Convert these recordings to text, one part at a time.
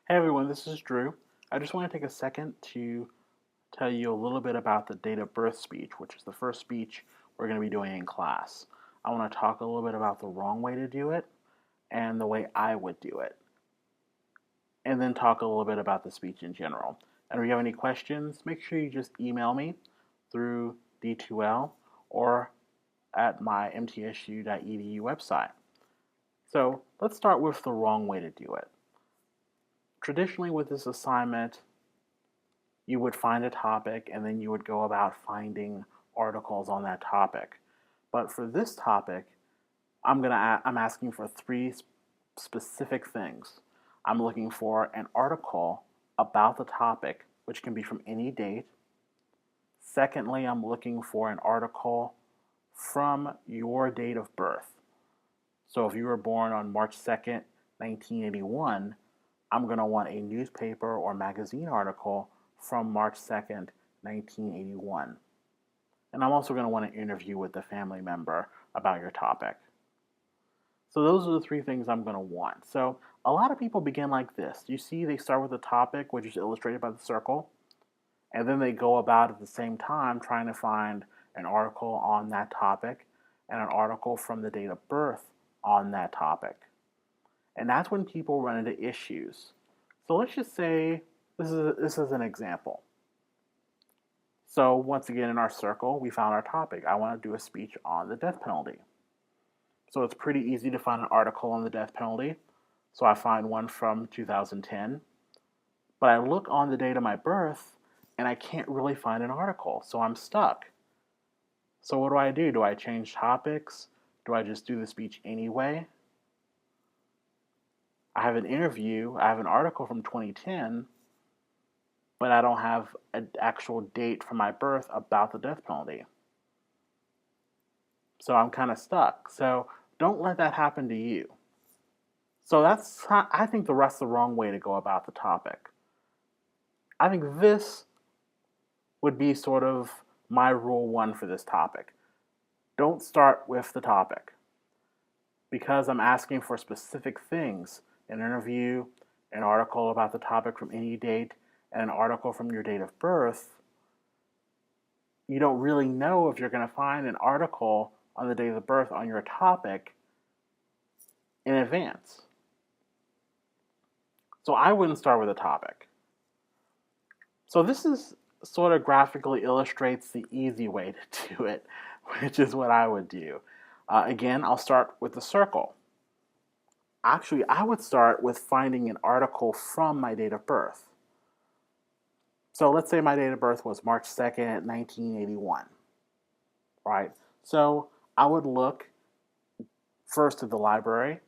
Hey everyone, this is Drew. I just want to take a second to tell you a little bit about the date of birth speech, which is the first speech we're going to be doing in class. I want to talk a little bit about the wrong way to do it and the way I would do it, and then talk a little bit about the speech in general. And if you have any questions, make sure you just email me through D2L or at my mtsu.edu website. So let's start with the wrong way to do it. Traditionally, with this assignment, you would find a topic and then you would go about finding articles on that topic. But for this topic, I'm asking for three specific things. I'm looking for an article about the topic, which can be from any date. Secondly, I'm looking for an article from your date of birth. So if you were born on March 2nd, 1981, I'm going to want a newspaper or magazine article from March 2nd, 1981. And I'm also going to want an interview with the family member about your topic. So those are the three things I'm going to want. So a lot of people begin like this. You see, they start with a topic, which is illustrated by the circle, and then they go about at the same time trying to find an article on that topic and an article from the date of birth on that topic. And that's when people run into issues. So let's just say this is an example. So once again, in our circle, we found our topic. I want to do a speech on the death penalty. So it's pretty easy to find an article on the death penalty. So I find one from 2010. But I look on the date of my birth, and I can't really find an article. So I'm stuck. So what do? Do I change topics? Do I just do the speech anyway? I have an article from 2010, but I don't have an actual date from my birth about the death penalty. So I'm kind of stuck. So don't let that happen to you. So I think the wrong way to go about the topic. I think this would be sort of my rule one for this topic. Don't start with the topic. Because I'm asking for specific things, an interview, an article about the topic from any date, and an article from your date of birth, you don't really know if you're going to find an article on the date of birth on your topic in advance. So I wouldn't start with a topic. So this is sort of graphically illustrates the easy way to do it, which is what I would do. Again, I'll start with the circle. Actually, I would start with finding an article from my date of birth. So let's say my date of birth was March 2nd, 1981, right? So I would look first at the library.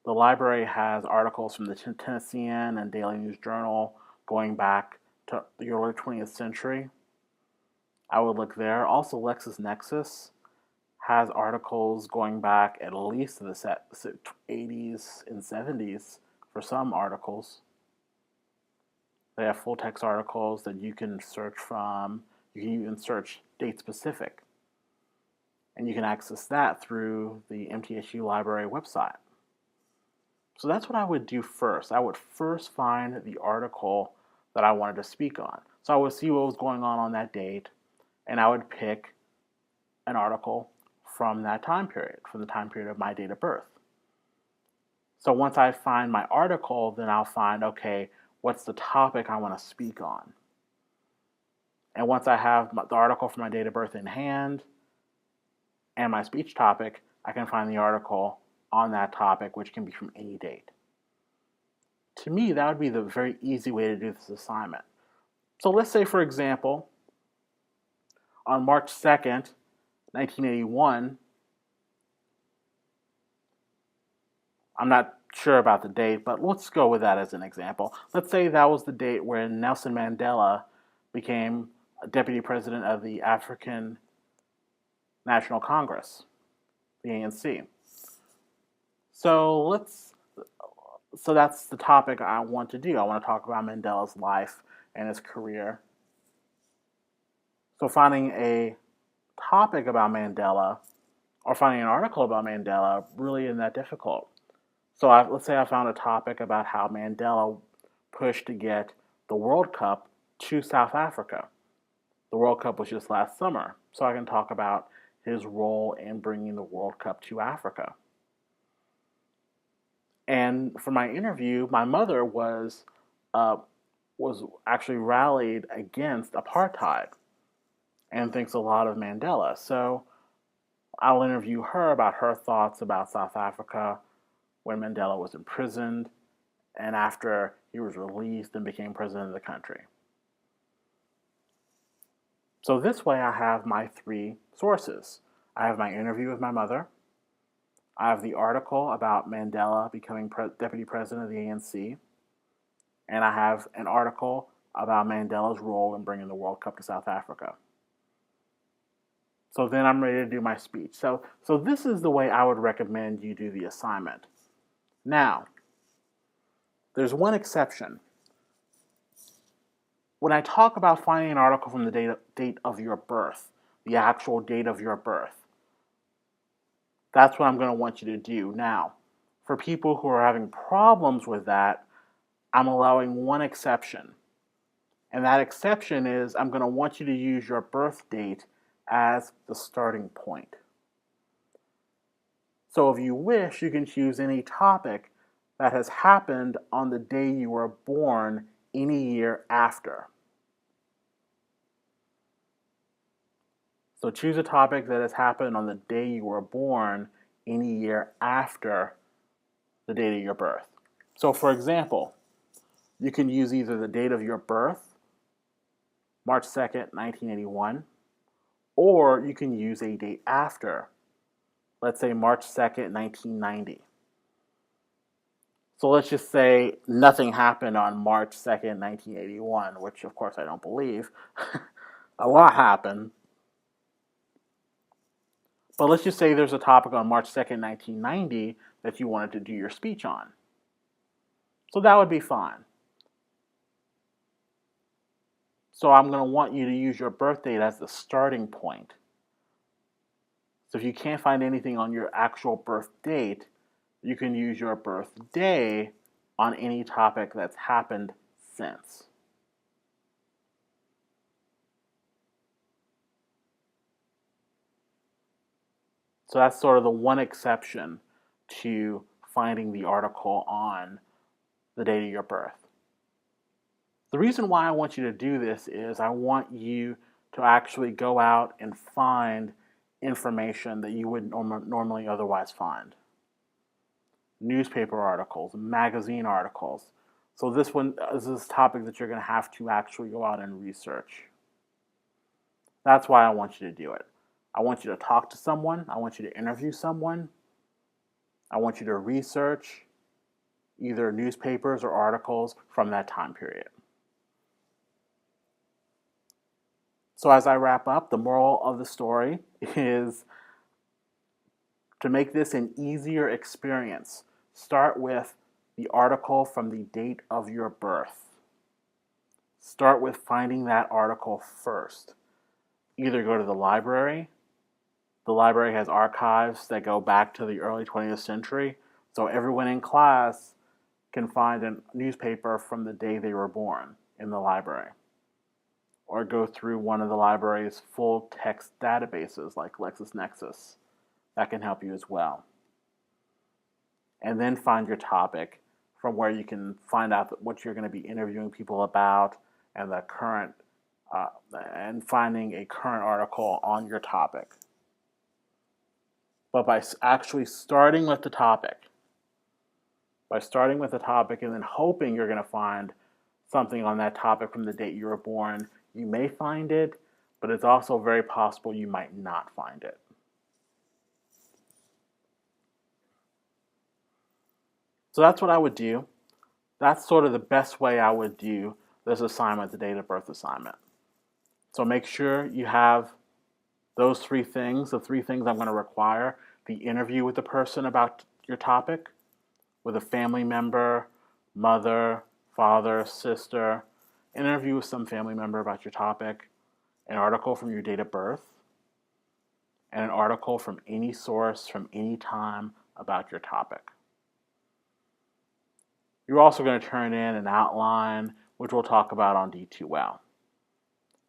The library has articles from the Tennessean and Daily News Journal going back to the early 20th century. I would look there. Also, LexisNexis has articles going back at least to the 80s and 70s for some articles. They have full text articles that you can search from. You can even search date specific. And you can access that through the MTSU library website. So that's what I would do first. I would first find the article that I wanted to speak on. So I would see what was going on that date, and I would pick an article from that time period, from the time period of my date of birth. So once I find my article, then I'll find, okay, what's the topic I want to speak on? And once I have the article for my date of birth in hand and my speech topic, I can find the article on that topic, which can be from any date. To me, that would be the very easy way to do this assignment. So let's say, for example, on March 2nd, 1981, I'm not sure about the date, but let's go with that as an example. Let's say that was the date when Nelson Mandela became deputy president of the African National Congress, the ANC. So that's the topic I want to do. I want to talk about Mandela's life and his career. So finding a topic about Mandela or finding an article about Mandela really isn't that difficult. So let's say I found a topic about how Mandela push to get the World Cup to South Africa. The World Cup was just last summer, so I can talk about his role in bringing the World Cup to Africa. And for my interview, my mother was actually rallied against apartheid and thinks a lot of Mandela. So I'll interview her about her thoughts about South Africa when Mandela was imprisoned and after he was released and became president of the country. So this way I have my three sources. I have my interview with my mother. I have the article about Mandela becoming deputy president of the ANC. And I have an article about Mandela's role in bringing the World Cup to South Africa. So then I'm ready to do my speech. So this is the way I would recommend you do the assignment. Now, there's one exception. When I talk about finding an article from the date of your birth, the actual date of your birth, that's what I'm going to want you to do. Now, for people who are having problems with that, I'm allowing one exception. And that exception is I'm going to want you to use your birth date as the starting point. So if you wish, you can choose any topic that has happened on the day you were born any year after. So choose a topic that has happened on the day you were born any year after the date of your birth. So for example, you can use either the date of your birth, March 2nd, 1981, or you can use a date after, let's say March 2nd, 1990. So let's just say nothing happened on March 2nd, 1981, which of course I don't believe. A lot happened. But let's just say there's a topic on March 2nd, 1990 that you wanted to do your speech on. So that would be fine. So I'm going to want you to use your birth date as the starting point. So if you can't find anything on your actual birth date, you can use your birthday on any topic that's happened since. So that's sort of the one exception to finding the article on the date of your birth. The reason why I want you to do this is I want you to actually go out and find information that you wouldn't normally otherwise find. Newspaper articles, magazine articles. So this is a topic that you're going to have to actually go out and research. That's why I want you to do it. I want you to talk to someone. I want you to interview someone. I want you to research either newspapers or articles from that time period. So as I wrap up, the moral of the story is to make this an easier experience. Start with the article from the date of your birth. Start with finding that article first. Either go to the library. The library has archives that go back to the early 20th century, so everyone in class can find a newspaper from the day they were born in the library. Or go through one of the library's full text databases like LexisNexis. That can help you as well. And then find your topic from where you can find out what you're going to be interviewing people about and the current and finding a current article on your topic. But by actually starting with the topic, and then hoping you're going to find something on that topic from the date you were born, you may find it, but it's also very possible you might not find it. So that's what I would do. That's sort of the best way I would do this assignment, the date of birth assignment. So make sure you have those three things, the three things I'm going to require: the interview with the person about your topic, with a family member, mother, father, sister, interview with some family member about your topic, an article from your date of birth, and an article from any source from any time about your topic. You're also going to turn in an outline, which we'll talk about on D2L.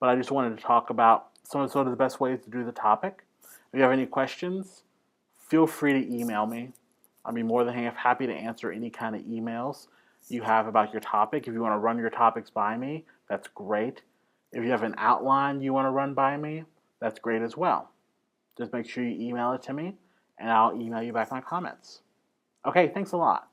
But I just wanted to talk about some of the best ways to do the topic. If you have any questions, feel free to email me. I'll be more than happy to answer any kind of emails you have about your topic. If you want to run your topics by me, that's great. If you have an outline you want to run by me, that's great as well. Just make sure you email it to me, and I'll email you back my comments. Okay, thanks a lot.